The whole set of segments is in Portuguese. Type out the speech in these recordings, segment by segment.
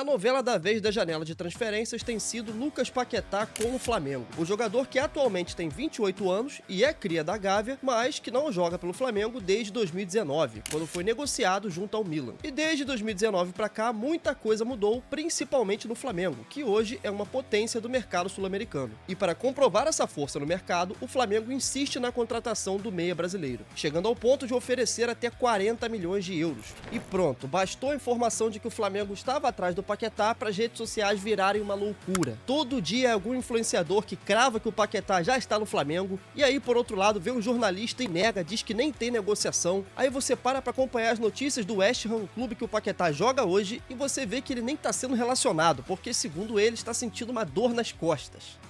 A novela da vez da janela de transferências tem sido Lucas Paquetá com o Flamengo. O jogador que atualmente tem 28 anos e é cria da Gávea, mas que não joga pelo Flamengo desde 2019, quando foi negociado junto ao Milan. E desde 2019 para cá, muita coisa mudou, principalmente no Flamengo, que hoje é uma potência do mercado sul-americano. E para comprovar essa força no mercado, o Flamengo insiste na contratação do meia brasileiro, chegando ao ponto de oferecer até 40 milhões de euros. E pronto, bastou a informação de que o Flamengo estava atrás do Paquetá para as redes sociais virarem uma loucura. Todo dia é algum influenciador que crava que o Paquetá já está no Flamengo, e aí por outro lado vem um jornalista e nega, diz que nem tem negociação. Aí você para acompanhar as notícias do West Ham, clube que o Paquetá joga hoje, e você vê que ele nem está sendo relacionado, porque segundo ele está sentindo uma dor nas costas.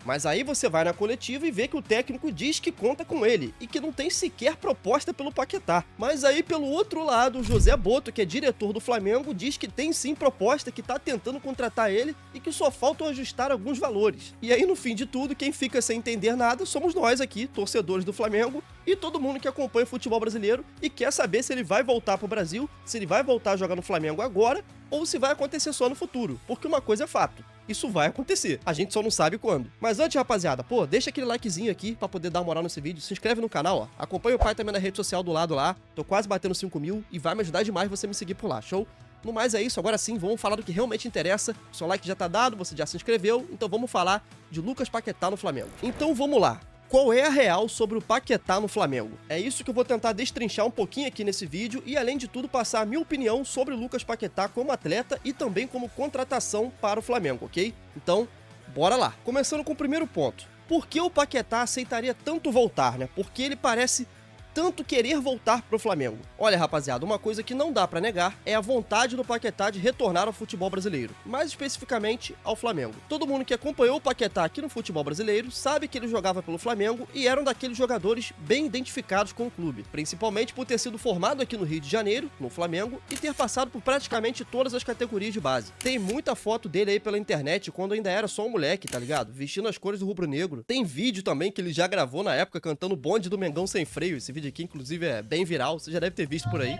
Mas aí você vai na coletiva e vê que o técnico diz que conta com ele e que não tem sequer proposta pelo Paquetá. Mas aí pelo outro lado, o José Boto, que é diretor do Flamengo, diz que tem sim proposta, que tá tentando contratar ele e que só faltam ajustar alguns valores. E aí no fim de tudo, quem fica sem entender nada somos nós aqui, torcedores do Flamengo, e todo mundo que acompanha o futebol brasileiro e quer saber se ele vai voltar pro Brasil, se ele vai voltar a jogar no Flamengo agora ou se vai acontecer só no futuro. Porque uma coisa é fato, isso vai acontecer, a gente só não sabe quando. Mas antes, rapaziada, deixa aquele likezinho aqui pra poder dar uma moral nesse vídeo, se inscreve no canal, acompanha o pai também na rede social do lado lá, tô quase batendo 5 mil e vai me ajudar demais você me seguir por lá, show? No mais é isso, agora sim, vamos falar do que realmente interessa. O seu like já tá dado, você já se inscreveu, então vamos falar de Lucas Paquetá no Flamengo. Então vamos lá. Qual é a real sobre o Paquetá no Flamengo? É isso que eu vou tentar destrinchar um pouquinho aqui nesse vídeo e, além de tudo, passar a minha opinião sobre o Lucas Paquetá como atleta e também como contratação para o Flamengo, ok? Então, bora lá. Começando com o primeiro ponto. Por que o Paquetá aceitaria tanto voltar, né? Porque ele parece tanto querer voltar pro Flamengo. Olha, rapaziada, uma coisa que não dá pra negar é a vontade do Paquetá de retornar ao futebol brasileiro, mais especificamente ao Flamengo. Todo mundo que acompanhou o Paquetá aqui no futebol brasileiro sabe que ele jogava pelo Flamengo e era um daqueles jogadores bem identificados com o clube, principalmente por ter sido formado aqui no Rio de Janeiro, no Flamengo, e ter passado por praticamente todas as categorias de base. Tem muita foto dele aí pela internet quando ainda era só um moleque, tá ligado? Vestindo as cores do rubro-negro. Tem vídeo também que ele já gravou na época cantando o Bonde do Mengão Sem Freio. Esse vídeo aqui, inclusive, é bem viral, você já deve ter visto por aí.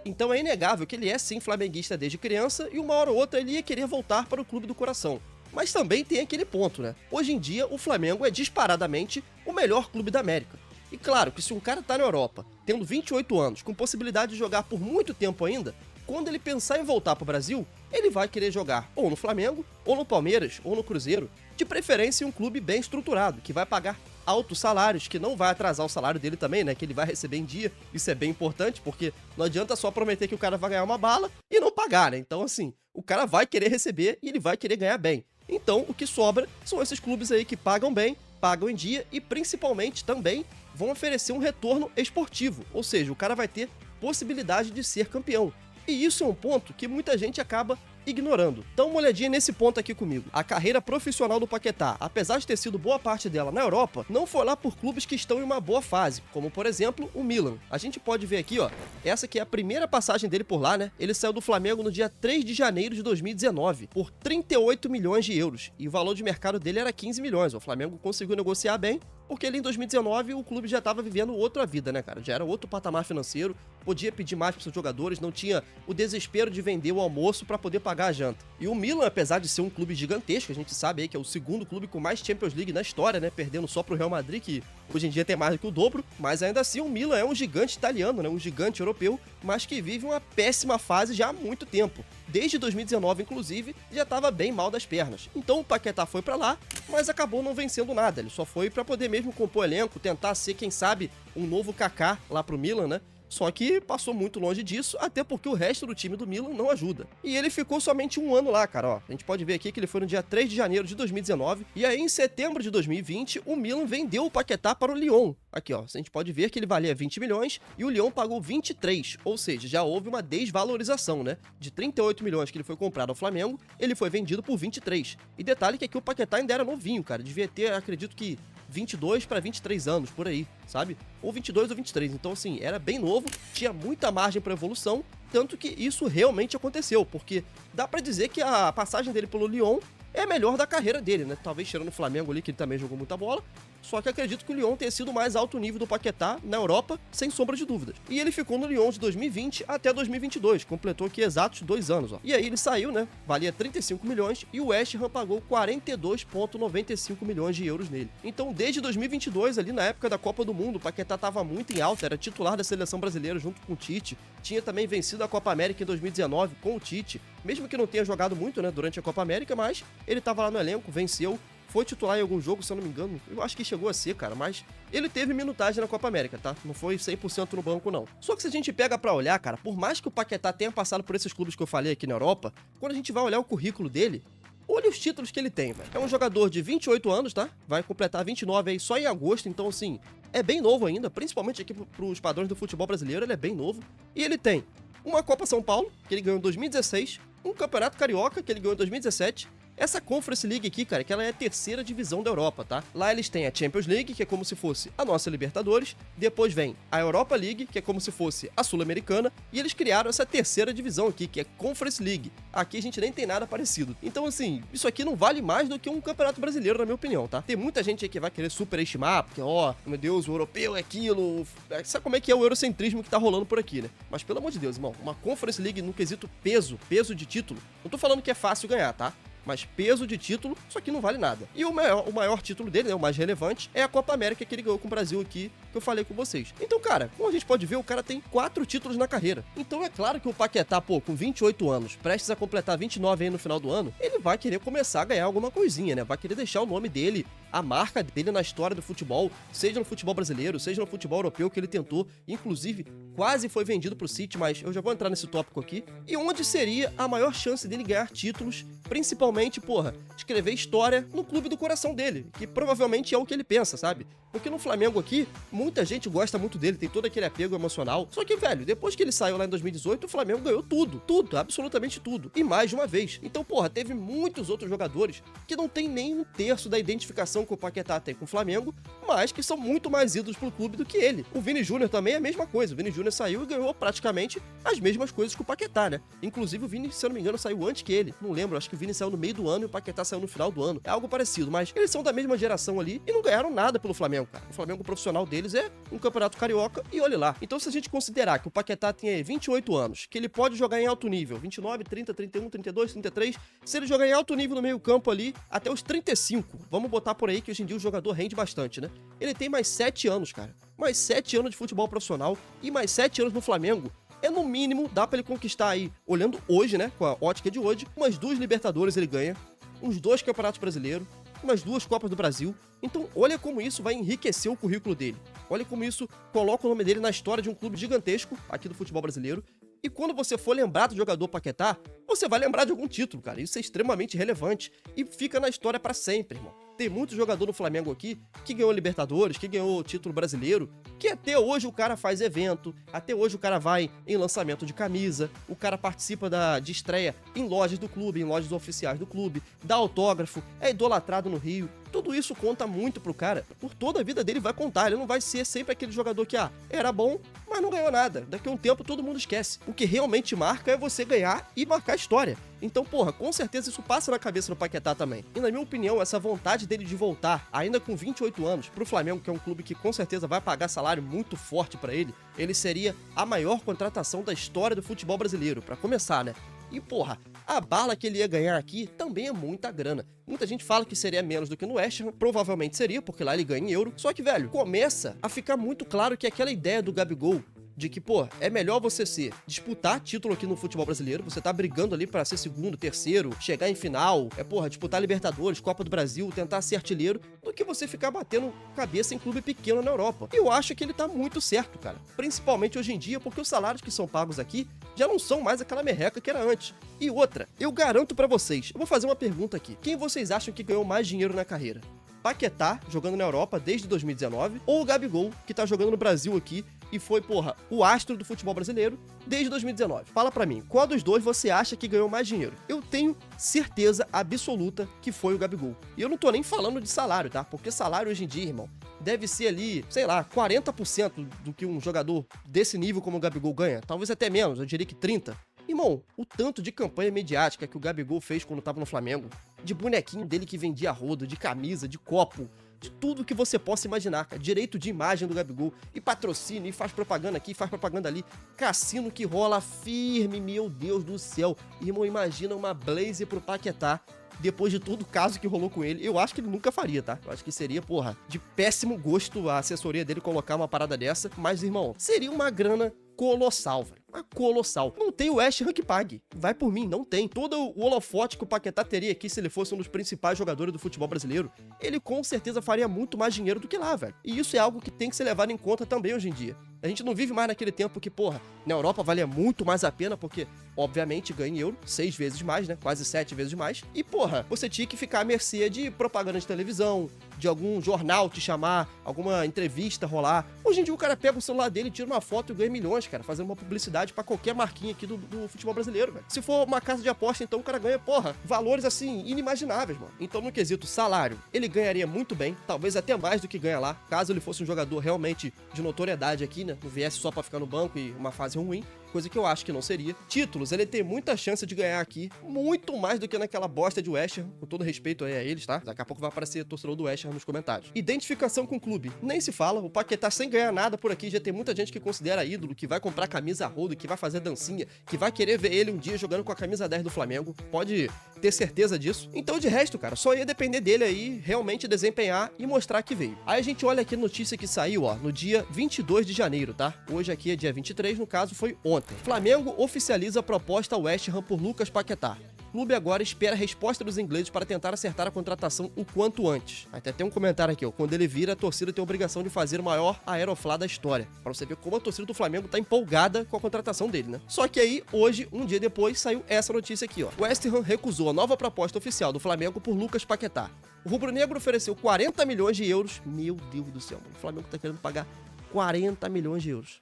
Então é inegável que ele é sim flamenguista desde criança e uma hora ou outra ele ia querer voltar para o clube do coração. Mas também tem aquele ponto, né? Hoje em dia o Flamengo é disparadamente o melhor clube da América. E claro que se um cara tá na Europa, tendo 28 anos, com possibilidade de jogar por muito tempo ainda, quando ele pensar em voltar pro Brasil, ele vai querer jogar ou no Flamengo, ou no Palmeiras, ou no Cruzeiro, de preferência em um clube bem estruturado, que vai pagar altos salários, que não vai atrasar o salário dele também, né, que ele vai receber em dia. Isso é bem importante, porque não adianta só prometer que o cara vai ganhar uma bala e não pagar, né? Então, assim, o cara vai querer receber e ele vai querer ganhar bem. Então, o que sobra são esses clubes aí que pagam bem, pagam em dia e, principalmente, também vão oferecer um retorno esportivo, ou seja, o cara vai ter possibilidade de ser campeão. E isso é um ponto que muita gente acaba ignorando. Dá uma olhadinha nesse ponto aqui comigo. A carreira profissional do Paquetá, apesar de ter sido boa parte dela na Europa, não foi lá por clubes que estão em uma boa fase, como por exemplo o Milan. A gente pode ver aqui, essa que é a primeira passagem dele por lá, né? Ele saiu do Flamengo no dia 3 de janeiro de 2019, por 38 milhões de euros, e o valor de mercado dele era 15 milhões. O Flamengo conseguiu negociar bem, porque ali em 2019 o clube já estava vivendo outra vida, né, cara? Já era outro patamar financeiro, podia pedir mais para seus jogadores, não tinha o desespero de vender o almoço para poder pagar a janta. E o Milan, apesar de ser um clube gigantesco, a gente sabe aí que é o segundo clube com mais Champions League na história, né, perdendo só pro Real Madrid, que hoje em dia tem mais do que o dobro, mas ainda assim o Milan é um gigante italiano, né, um gigante europeu, mas que vive uma péssima fase já há muito tempo. Desde 2019, inclusive, já estava bem mal das pernas. Então o Paquetá foi para lá, mas acabou não vencendo nada. Ele só foi para poder mesmo compor elenco, tentar ser, quem sabe, um novo Kaká lá pro Milan, né? Só que passou muito longe disso, até porque o resto do time do Milan não ajuda. E ele ficou somente um ano lá, cara, A gente pode ver aqui que ele foi no dia 3 de janeiro de 2019, e aí em setembro de 2020, o Milan vendeu o Paquetá para o Lyon. Aqui, a gente pode ver que ele valia 20 milhões e o Lyon pagou 23, ou seja, já houve uma desvalorização, né? De 38 milhões que ele foi comprado ao Flamengo, ele foi vendido por 23. E detalhe que aqui o Paquetá ainda era novinho, cara, devia ter, acredito que 22 para 23 anos, por aí, sabe? Ou 22 ou 23, então assim, era bem novo, tinha muita margem para evolução, tanto que isso realmente aconteceu, porque dá para dizer que a passagem dele pelo Lyon é a melhor da carreira dele, né? Talvez tirando o Flamengo ali, que ele também jogou muita bola. Só que acredito que o Lyon tenha sido o mais alto nível do Paquetá na Europa, sem sombra de dúvidas. E ele ficou no Lyon de 2020 até 2022, completou aqui exatos 2 anos, ó. E aí ele saiu, né? Valia 35 milhões e o West Ham pagou 42,95 milhões de euros nele. Então, desde 2022, ali na época da Copa do Mundo, o Paquetá tava muito em alta, era titular da seleção brasileira junto com o Tite. Tinha também vencido a Copa América em 2019 com o Tite, mesmo que não tenha jogado muito, né, durante a Copa América, mas ele tava lá no elenco, venceu. Foi titular em algum jogo, se eu não me engano. Eu acho que chegou a ser, cara, mas ele teve minutagem na Copa América, tá? Não foi 100% no banco, não. Só que se a gente pega pra olhar, cara, por mais que o Paquetá tenha passado por esses clubes que eu falei aqui na Europa, quando a gente vai olhar o currículo dele, olha os títulos que ele tem, velho. É um jogador de 28 anos, tá? Vai completar 29 aí só em agosto, então, assim, é bem novo ainda, principalmente aqui pros padrões do futebol brasileiro, ele é bem novo. E ele tem uma Copa São Paulo, que ele ganhou em 2016, um Campeonato Carioca, que ele ganhou em 2017, essa Conference League aqui, cara, que ela é a terceira divisão da Europa, tá? Lá eles têm a Champions League, que é como se fosse a nossa Libertadores, depois vem a Europa League, que é como se fosse a Sul-Americana, e eles criaram essa terceira divisão aqui, que é Conference League. Aqui a gente nem tem nada parecido. Então, assim, isso aqui não vale mais do que um campeonato brasileiro, na minha opinião, tá? Tem muita gente aí que vai querer superestimar, porque, ó, meu Deus, o europeu é aquilo. Sabe como é que é o eurocentrismo que tá rolando por aqui, né? Mas, pelo amor de Deus, irmão, uma Conference League no quesito peso de título, não tô falando que é fácil ganhar, tá? Mas peso de título, isso aqui não vale nada. E o maior título dele, né, o mais relevante, é a Copa América que ele ganhou com o Brasil aqui, que eu falei com vocês. Então, cara, como a gente pode ver, o cara tem 4 títulos na carreira. Então é claro que o Paquetá, pô, com 28 anos, prestes a completar 29 aí no final do ano, ele vai querer começar a ganhar alguma coisinha, né? Vai querer deixar o nome dele, a marca dele na história do futebol, seja no futebol brasileiro, seja no futebol europeu, que ele tentou, inclusive, quase foi vendido pro City, mas eu já vou entrar nesse tópico aqui. E onde seria a maior chance dele ganhar títulos, principalmente, porra, escrever história no clube do coração dele, que provavelmente é o que ele pensa, sabe? Porque no Flamengo aqui, muita gente gosta muito dele, tem todo aquele apego emocional. Só que, velho, depois que ele saiu lá em 2018, o Flamengo ganhou tudo, absolutamente tudo. E mais de uma vez. Então, porra, teve muitos outros jogadores que não tem nem um terço da identificação que o Paquetá tem com o Flamengo, mas que são muito mais ídolos pro clube do que ele. O Vini Júnior também é a mesma coisa. O Vini Júnior saiu e ganhou praticamente as mesmas coisas que o Paquetá, né? Inclusive o Vini, se eu não me engano, saiu antes que ele. Não lembro, acho que o Vini saiu no meio do ano e o Paquetá saiu no final do ano. É algo parecido, mas eles são da mesma geração ali e não ganharam nada pelo Flamengo, cara. O Flamengo profissional deles é um campeonato carioca e olhe lá. Então, se a gente considerar que o Paquetá tem 28 anos, que ele pode jogar em alto nível, 29, 30, 31, 32, 33, se ele jogar em alto nível no meio campo ali, até os 35, vamos botar por aí que hoje em dia o jogador rende bastante, né? Ele tem mais 7 anos, cara. Mais 7 anos de futebol profissional e mais 7 anos no Flamengo. É no mínimo, dá pra ele conquistar aí, olhando hoje, né, com a ótica de hoje, umas 2 Libertadores ele ganha, uns 2 Campeonatos Brasileiros, umas 2 Copas do Brasil. Então, olha como isso vai enriquecer o currículo dele. Olha como isso coloca o nome dele na história de um clube gigantesco aqui do futebol brasileiro. E quando você for lembrar do jogador Paquetá, você vai lembrar de algum título, cara. Isso é extremamente relevante e fica na história pra sempre, irmão. Tem muito jogador no Flamengo aqui que ganhou Libertadores, que ganhou o título brasileiro, que até hoje o cara faz evento, até hoje o cara vai em lançamento de camisa, o cara participa de estreia em lojas do clube, em lojas oficiais do clube, dá autógrafo, é idolatrado no Rio. Tudo isso conta muito pro cara, por toda a vida dele vai contar, ele não vai ser sempre aquele jogador que, era bom, mas não ganhou nada. Daqui a um tempo todo mundo esquece. O que realmente marca é você ganhar e marcar a história. Então, porra, com certeza isso passa na cabeça do Paquetá também. E na minha opinião, essa vontade dele de voltar, ainda com 28 anos, pro Flamengo, que é um clube que com certeza vai pagar salário muito forte pra ele, ele seria a maior contratação da história do futebol brasileiro, pra começar, né? E, porra, a bala que ele ia ganhar aqui também é muita grana. Muita gente fala que seria menos do que no West Ham, provavelmente seria, porque lá ele ganha em euro. Só que, velho, começa a ficar muito claro que aquela ideia do Gabigol de que, pô, é melhor você disputar título aqui no futebol brasileiro, você tá brigando ali pra ser segundo, terceiro, chegar em final, disputar Libertadores, Copa do Brasil, tentar ser artilheiro, do que você ficar batendo cabeça em clube pequeno na Europa. E eu acho que ele tá muito certo, cara. Principalmente hoje em dia, porque os salários que são pagos aqui já não são mais aquela merreca que era antes. E outra, eu garanto pra vocês, eu vou fazer uma pergunta aqui. Quem vocês acham que ganhou mais dinheiro na carreira? Paquetá, jogando na Europa desde 2019, ou o Gabigol, que tá jogando no Brasil aqui e foi, o astro do futebol brasileiro desde 2019. Fala pra mim, qual dos dois você acha que ganhou mais dinheiro? Eu tenho certeza absoluta que foi o Gabigol. E eu não tô nem falando de salário, tá? Porque salário hoje em dia, irmão, deve ser ali, sei lá, 40% do que um jogador desse nível como o Gabigol ganha. Talvez até menos, eu diria que 30%. Irmão, o tanto de campanha mediática que o Gabigol fez quando tava no Flamengo, de bonequinho dele que vendia rodo, de camisa, de copo, de tudo que você possa imaginar, cara. Direito de imagem do Gabigol, e patrocínio, e faz propaganda aqui, faz propaganda ali, cassino que rola firme, meu Deus do céu. Irmão, imagina uma Blaze pro Paquetá, depois de todo o caso que rolou com ele. Eu acho que ele nunca faria, tá? Eu acho que seria, porra, de péssimo gosto a assessoria dele colocar uma parada dessa, mas, irmão, seria uma grana colossal, velho. Colossal. Não tem o West Ham que pague. Vai por mim, não tem. Todo o holofote que o Paquetá teria aqui se ele fosse um dos principais jogadores do futebol brasileiro, ele com certeza faria muito mais dinheiro do que lá, velho. E isso é algo que tem que ser levado em conta também hoje em dia. A gente não vive mais naquele tempo que, porra, na Europa valia muito mais a pena, porque, obviamente, ganha em euro, 6 vezes mais, né? Quase 7 vezes mais. E, porra, você tinha que ficar à mercê de propaganda de televisão, de algum jornal te chamar, alguma entrevista rolar. Hoje em dia o cara pega o celular dele, tira uma foto e ganha milhões, cara, fazendo uma publicidade pra qualquer marquinha aqui do futebol brasileiro, velho. Se for uma casa de aposta, então o cara ganha, porra, valores assim, inimagináveis, mano. Então, no quesito salário, ele ganharia muito bem, talvez até mais do que ganha lá, caso ele fosse um jogador realmente de notoriedade aqui, né? Não viesse só pra ficar no banco e uma fase ruim. Coisa que eu acho que não seria. Títulos, ele tem muita chance de ganhar aqui, muito mais do que naquela bosta de West Ham, com todo respeito aí a eles, tá? Daqui a pouco vai aparecer torcedor do West Ham nos comentários. Identificação com o clube, nem se fala, o Paquetá sem ganhar nada por aqui, já tem muita gente que considera ídolo, que vai comprar camisa rodo, que vai fazer dancinha, que vai querer ver ele um dia jogando com a camisa 10 do Flamengo, pode ter certeza disso. Então, de resto, cara, só ia depender dele aí realmente desempenhar e mostrar que veio. Aí a gente olha aqui a notícia que saiu, ó, no dia 22 de janeiro, tá? Hoje aqui é dia 23, no caso foi ontem. Flamengo oficializa a proposta ao West Ham por Lucas Paquetá. O clube agora espera a resposta dos ingleses para tentar acertar a contratação o quanto antes. Até tem um comentário aqui, ó. Quando ele vira, a torcida tem a obrigação de fazer o maior aeroflá da história. Pra você ver como a torcida do Flamengo tá empolgada com a contratação dele, né? Só que aí, hoje, um dia depois, saiu essa notícia aqui, ó. O West Ham recusou a nova proposta oficial do Flamengo por Lucas Paquetá. O rubro-negro ofereceu 40 milhões de euros. Meu Deus do céu, mano. O Flamengo tá querendo pagar 40 milhões de euros.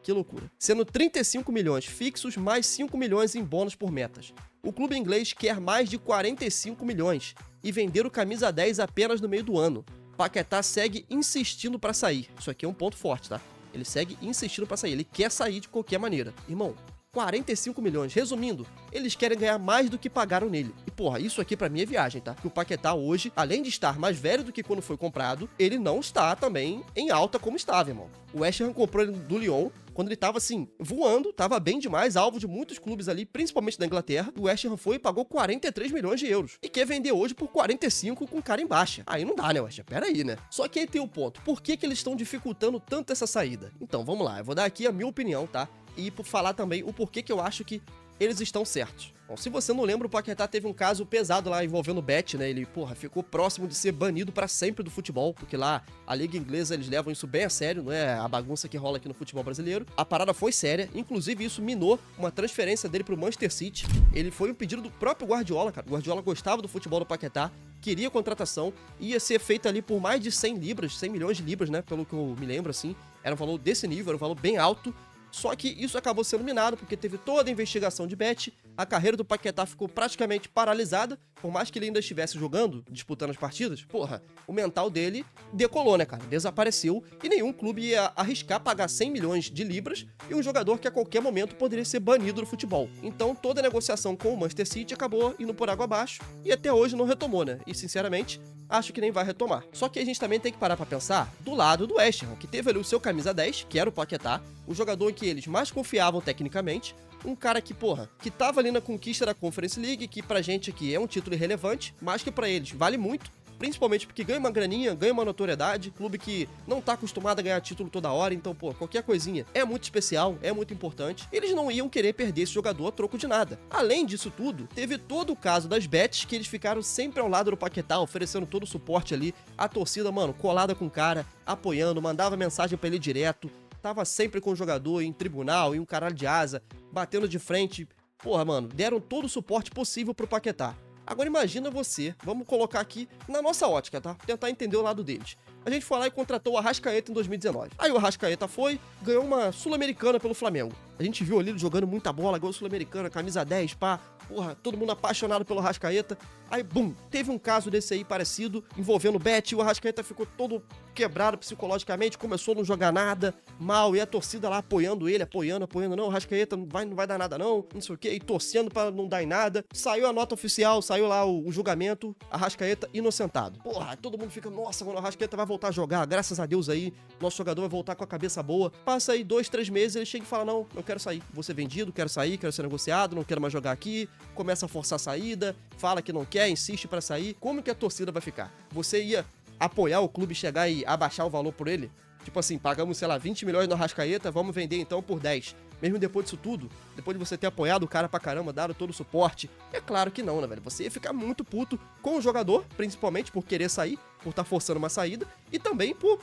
Que loucura. Sendo 35 milhões fixos, mais 5 milhões em bônus por metas. O clube inglês quer mais de 45 milhões e vender o camisa 10 apenas no meio do ano. Paquetá segue insistindo para sair. Isso aqui é um ponto forte, tá? Ele segue insistindo para sair. Ele quer sair de qualquer maneira. Irmão, 45 milhões. Resumindo, eles querem ganhar mais do que pagaram nele. E porra, isso aqui pra mim é viagem, tá? Que o Paquetá hoje, além de estar mais velho do que quando foi comprado, ele não está também em alta como estava, irmão. O West Ham comprou ele do Lyon quando ele tava assim, voando, tava bem demais, alvo de muitos clubes ali, principalmente da Inglaterra. O West Ham foi e pagou 43 milhões de euros. E quer vender hoje por 45 com cara em baixa. Aí não dá, né, West Ham? Pera aí, né? Só que aí tem o ponto. Por que eles estão dificultando tanto essa saída? Então, vamos lá. Eu vou dar aqui a minha opinião, tá? E por falar também o porquê que eu acho que eles estão certos. Bom, se você não lembra, o Paquetá teve um caso pesado lá envolvendo o Bet, né? Ele, porra, ficou próximo de ser banido pra sempre do futebol, porque lá a Liga Inglesa eles levam isso bem a sério, não é a bagunça que rola aqui no futebol brasileiro. A parada foi séria, inclusive isso minou uma transferência dele pro Manchester City. Ele foi um pedido do próprio Guardiola, cara. O Guardiola gostava do futebol do Paquetá, queria contratação, ia ser feita ali por mais de 100 libras, 100 milhões de libras, né? Pelo que eu me lembro, assim. Era um valor desse nível, era um valor bem alto. Só que isso acabou sendo minado, porque teve toda a investigação de Bet, a carreira do Paquetá ficou praticamente paralisada, por mais que ele ainda estivesse jogando, disputando as partidas, porra, o mental dele decolou, né, cara? Desapareceu, e nenhum clube ia arriscar pagar 100 milhões de libras e um jogador que a qualquer momento poderia ser banido do futebol. Então toda a negociação com o Manchester City acabou indo por água abaixo, e até hoje não retomou, né? E sinceramente, acho que nem vai retomar. Só que a gente também tem que parar pra pensar do lado do West Ham, que teve ali o seu camisa 10, que era o Paquetá, o jogador em que eles mais confiavam tecnicamente, um cara que, porra, que tava ali na conquista da Conference League, que pra gente aqui é um título irrelevante, mas que pra eles vale muito, principalmente porque ganha uma graninha, ganha uma notoriedade, clube que não tá acostumado a ganhar título toda hora, então, pô, qualquer coisinha é muito especial, é muito importante. Eles não iam querer perder esse jogador a troco de nada. Além disso tudo, teve todo o caso das bets, que eles ficaram sempre ao lado do Paquetá, oferecendo todo o suporte ali, a torcida, mano, colada com o cara, apoiando, mandava mensagem pra ele direto, tava sempre com o jogador em tribunal, em um caralho de asa, batendo de frente. Porra, mano, deram todo o suporte possível pro Paquetá. Agora imagina você, vamos colocar aqui na nossa ótica, tá? Tentar entender o lado deles. A gente foi lá e contratou o Arrascaeta em 2019. Aí o Arrascaeta foi, ganhou uma Sul-Americana pelo Flamengo. A gente viu ali ele jogando muita bola, ganhou Sul-Americana, camisa 10, pá. Porra, todo mundo apaixonado pelo Arrascaeta. Aí, bum, teve um caso desse aí parecido, envolvendo o Bet. O Arrascaeta ficou todo quebrado psicologicamente, começou a não jogar nada, mal. E a torcida lá apoiando ele, apoiando. Não, o Arrascaeta não vai dar nada não sei o quê. E torcendo pra não dar em nada. Saiu a nota oficial, saiu lá o julgamento. Arrascaeta inocentado. Porra, todo mundo fica, nossa, mano, o Arrascaeta vai voltar a jogar. Graças a Deus aí, nosso jogador vai voltar com a cabeça boa. Passa aí 2, 3 meses, ele chega e fala, não, eu quero sair. Vou ser vendido, quero sair, quero ser negociado, não quero mais jogar aqui. Começa a forçar a saída, fala que não quer, insiste pra sair. Como que a torcida vai ficar? Você ia apoiar o clube, chegar e abaixar o valor por ele? Tipo assim, pagamos, sei lá, 20 milhões no Arrascaeta, vamos vender então por 10. Mesmo depois disso tudo, depois de você ter apoiado o cara pra caramba, dado todo o suporte, é claro que não, né, velho? Você ia ficar muito puto com o jogador, principalmente por querer sair, por estar forçando uma saída, e também por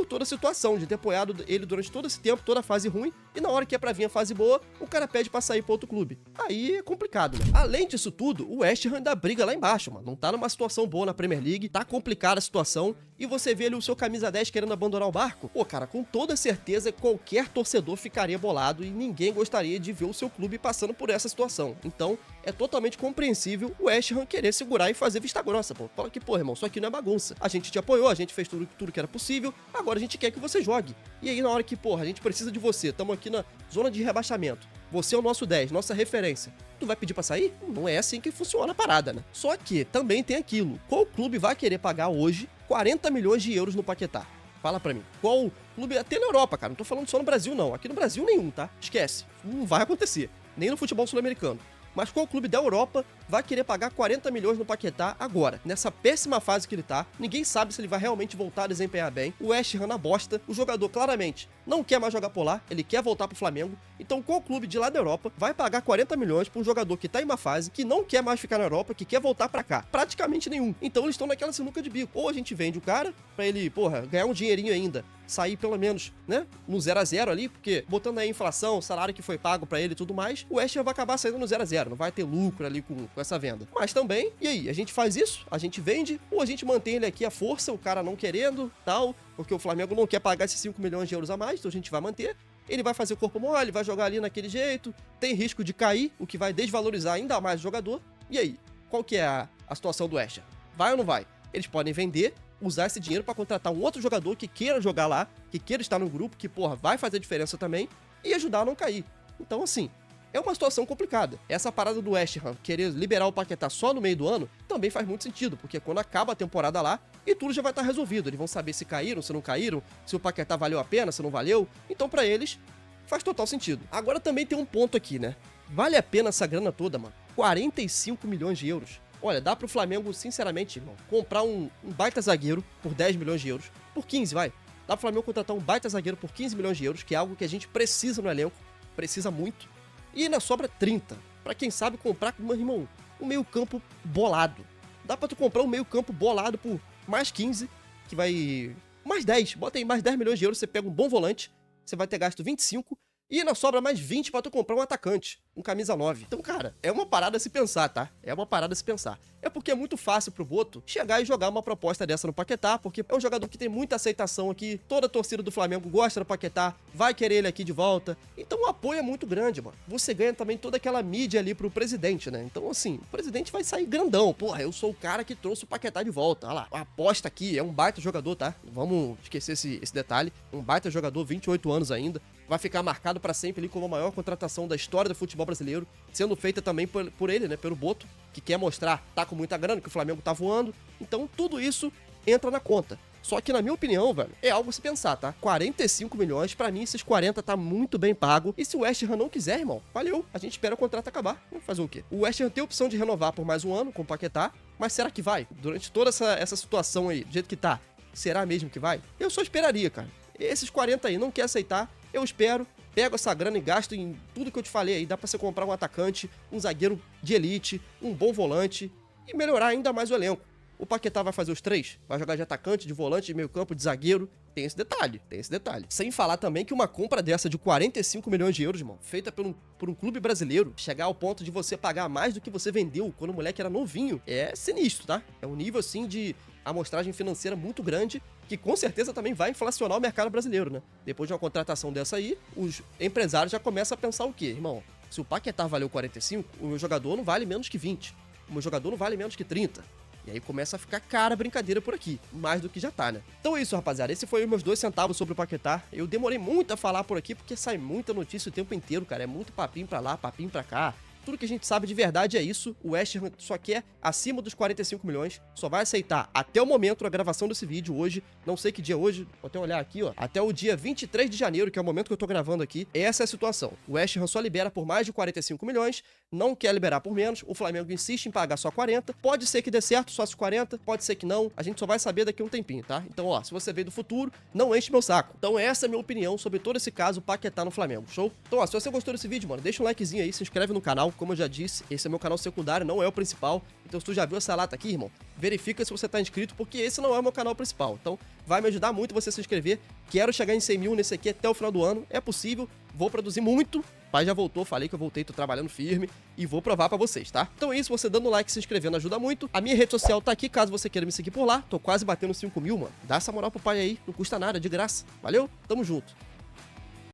toda a situação, de ter apoiado ele durante todo esse tempo, toda a fase ruim, e na hora que é pra vir a fase boa, o cara pede pra sair pra outro clube. Aí é complicado, né? Além disso tudo, o West Ham ainda briga lá embaixo, mano. Não tá numa situação boa na Premier League, tá complicada a situação, e você vê ali o seu camisa 10 querendo abandonar o barco. Pô, cara, com toda certeza, qualquer torcedor ficaria bolado e ninguém gostaria de ver o seu clube passando por essa situação. Então, é totalmente compreensível o West Ham querer segurar e fazer vista grossa, pô. Fala que, pô, irmão, isso aqui não é bagunça. A gente te apoiou, a gente fez tudo que era possível, agora a gente quer que você jogue. E aí, na hora que, porra, a gente precisa de você, tamo aqui na zona de rebaixamento, você é o nosso 10, nossa referência, tu vai pedir pra sair? Não é assim que funciona a parada, né? Só que também tem aquilo, qual clube vai querer pagar hoje 40 milhões de euros no Paquetá? Fala pra mim. Qual clube, até na Europa, cara, não tô falando só no Brasil não, aqui no Brasil nenhum, tá? Esquece, não vai acontecer, nem no futebol sul-americano. Mas qual clube da Europa vai querer pagar 40 milhões no Paquetá agora? Nessa péssima fase que ele tá, ninguém sabe se ele vai realmente voltar a desempenhar bem. O West Ham na bosta, o jogador claramente não quer mais jogar por lá, ele quer voltar pro Flamengo. Então qual clube de lá da Europa vai pagar 40 milhões pra um jogador que tá em uma fase, que não quer mais ficar na Europa, que quer voltar pra cá? Praticamente nenhum. Então eles estão naquela sinuca de bico. Ou a gente vende o cara pra ele, porra, ganhar um dinheirinho ainda, sair pelo menos, né, no 0 a 0 ali, porque botando aí a inflação, o salário que foi pago pra ele e tudo mais, o West Ham vai acabar saindo no 0 a 0, não vai ter lucro ali com essa venda. Mas também, e aí, a gente faz isso? A gente vende? Ou a gente mantém ele aqui à força, o cara não querendo, tal, porque o Flamengo não quer pagar esses 5 milhões de euros a mais, então a gente vai manter. Ele vai fazer o corpo mole, vai jogar ali naquele jeito, tem risco de cair, o que vai desvalorizar ainda mais o jogador. E aí, qual que é a situação do West Ham? Vai ou não vai? Eles podem vender, usar esse dinheiro pra contratar um outro jogador que queira jogar lá, que queira estar no grupo, que, porra, vai fazer diferença também, e ajudar a não cair. Então, assim, é uma situação complicada. Essa parada do West Ham querer liberar o Paquetá só no meio do ano também faz muito sentido, porque quando acaba a temporada lá, e tudo já vai estar resolvido. Eles vão saber se caíram, se não caíram, se o Paquetá valeu a pena, se não valeu. Então, pra eles, faz total sentido. Agora também tem um ponto aqui, né? Vale a pena essa grana toda, mano? 45 milhões de euros. Olha, dá pro Flamengo, sinceramente, irmão, comprar um baita zagueiro por 10 milhões de euros, por 15, vai. Dá pro Flamengo contratar um baita zagueiro por 15 milhões de euros, que é algo que a gente precisa no elenco, precisa muito. E ainda sobra 30, pra quem sabe comprar, meu irmão, um meio campo bolado. Dá pra tu comprar um meio campo bolado por mais 15, que vai... mais 10, bota aí mais 10 milhões de euros, você pega um bom volante, você vai ter gasto 25, e ainda sobra mais 20 pra tu comprar um atacante, um camisa 9. Então, cara, é uma parada a se pensar, tá? É uma parada a se pensar. É porque é muito fácil pro Boto chegar e jogar uma proposta dessa no Paquetá, porque é um jogador que tem muita aceitação aqui, toda a torcida do Flamengo gosta do Paquetá, vai querer ele aqui de volta. Então o apoio é muito grande, mano. Você ganha também toda aquela mídia ali pro presidente, né? Então, assim, o presidente vai sair grandão. Porra, eu sou o cara que trouxe o Paquetá de volta. Olha lá, a aposta aqui, é um baita jogador, tá? Vamos esquecer esse detalhe. Um baita jogador, 28 anos ainda. Vai ficar marcado pra sempre ali como a maior contratação da história do futebol brasileiro, sendo feita também por ele, né, pelo Boto, que quer mostrar, tá com muita grana, que o Flamengo tá voando. Então tudo isso entra na conta. Só que na minha opinião, velho, é algo a se pensar, tá? 45 milhões, pra mim esses 40 tá muito bem pago. E se o West Ham não quiser, irmão, valeu, a gente espera o contrato acabar. Vamos fazer o quê? O West Ham tem a opção de renovar por mais um ano com o Paquetá, mas será que vai? Durante toda essa situação aí, do jeito que tá, será mesmo que vai? Eu só esperaria, cara. Esses 40 aí, não quer aceitar, eu espero, pego essa grana e gasto em tudo que eu te falei aí. Dá pra você comprar um atacante, um zagueiro de elite, um bom volante e melhorar ainda mais o elenco. O Paquetá vai fazer os 3? Vai jogar de atacante, de volante, de meio campo, de zagueiro? Tem esse detalhe, tem esse detalhe. Sem falar também que uma compra dessa de 45 milhões de euros, irmão, feita por um clube brasileiro, chegar ao ponto de você pagar mais do que você vendeu quando o moleque era novinho, é sinistro, tá? É um nível, assim, de amostragem financeira muito grande, que com certeza também vai inflacionar o mercado brasileiro, né? Depois de uma contratação dessa aí, os empresários já começam a pensar o quê? Irmão, se o Paquetá valeu 45, o meu jogador não vale menos que 20. O meu jogador não vale menos que 30. E aí começa a ficar cara a brincadeira por aqui, mais do que já tá, né? Então é isso, rapaziada, esse foi os meus 2 centavos sobre o Paquetá. Eu demorei muito a falar por aqui, porque sai muita notícia o tempo inteiro, cara, é muito papinho pra lá, papinho pra cá. Tudo que a gente sabe de verdade é isso, o West Ham só quer acima dos 45 milhões, só vai aceitar até o momento da gravação desse vídeo hoje, não sei que dia é hoje, vou até olhar aqui, ó, até o dia 23 de janeiro, que é o momento que eu tô gravando aqui, essa é a situação. O West Ham só libera por mais de 45 milhões, não quer liberar por menos, o Flamengo insiste em pagar só 40, pode ser que dê certo só os 40, pode ser que não, a gente só vai saber daqui a um tempinho, tá? Então, ó, se você veio do futuro, não enche meu saco. Então essa é a minha opinião sobre todo esse caso Paquetá no Flamengo, show? Então, ó, se você gostou desse vídeo, mano, deixa um likezinho aí, se inscreve no canal, como eu já disse, esse é meu canal secundário, não é o principal. Então se tu já viu essa lata aqui, irmão, verifica se você tá inscrito, porque esse não é o meu canal principal. Então vai me ajudar muito você se inscrever. Quero chegar em 100 mil nesse aqui até o final do ano, é possível, vou produzir muito. O pai já voltou, falei que eu voltei, tô trabalhando firme e vou provar pra vocês, tá? Então é isso, você dando like e se inscrevendo ajuda muito. A minha rede social tá aqui, caso você queira me seguir por lá. Tô quase batendo 5 mil, mano. Dá essa moral pro pai aí, não custa nada, de graça. Valeu? Tamo junto.